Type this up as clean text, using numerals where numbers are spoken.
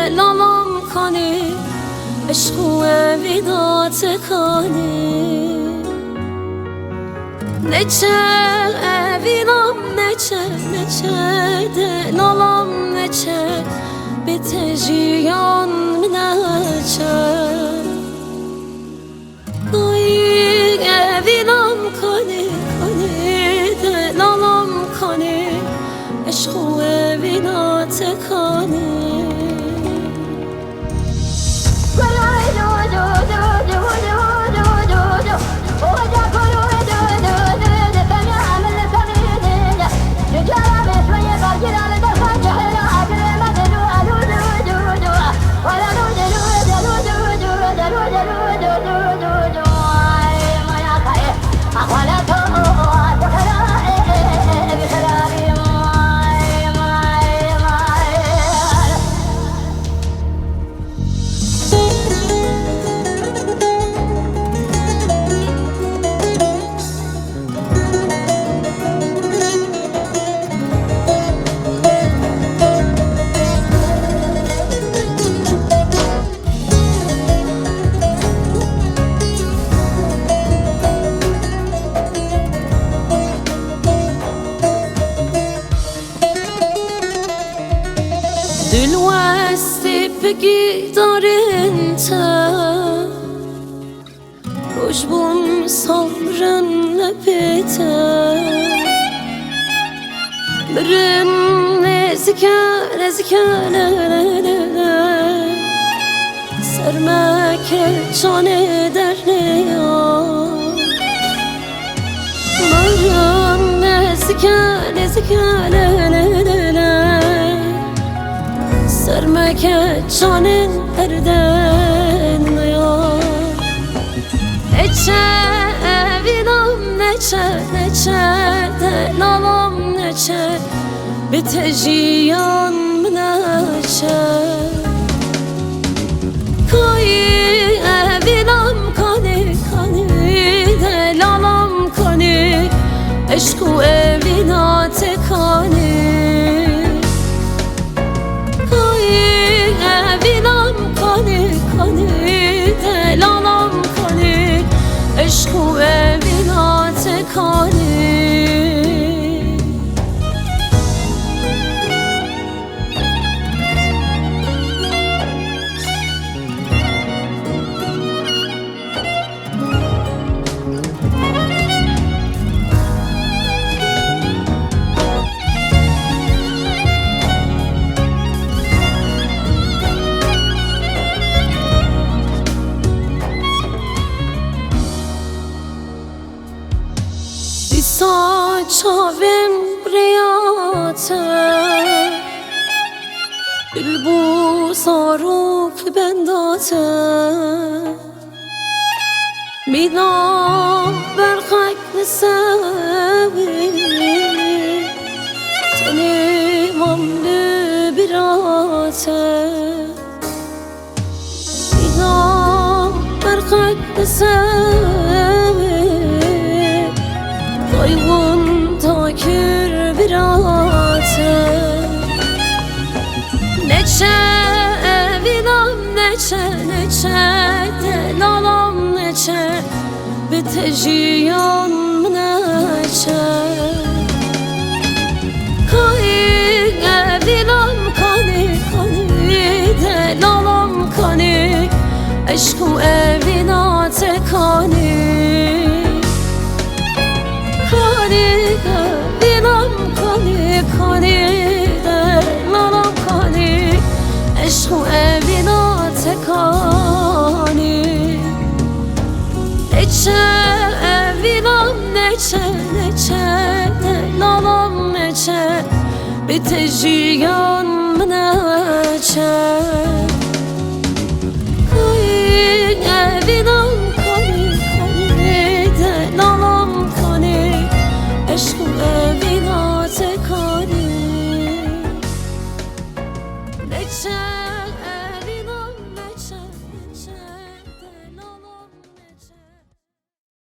دلالم کنی عشق و ویدات کنی نچه وینام نچه دلالم نچه بتجیان منچه کوی وینام کنی دلالم کنی عشق و ویدات کنی دلوستی بگی دارین تا روش بون صبرن نبیتا برن نزکه سرمک چانه در نیا برن نزکه سرمک چانه اردن نیا نچه وینام نچه دلالم نچه بتجیان منچه کوی وینام کنی دلالم کنی عشق و وینات کنی دلالم کنی عشق و وینات کنی چاویم بریاته دلبو ساروک بنداته میدام برخک نسوی تنیمم براته میدام برخک نسوی دایون تاکر براته نچه وینام نچه دلالم نچه بتجیان منچه کوی وینام کنی دلالم کنی عشق و وینات کنی دلالم کنی عشق و وینات کنی نچه وینام نچه دلالم نچه بتجیان منچه کوی وینام کنی دلالم کنی عشق و وینات کنی نچه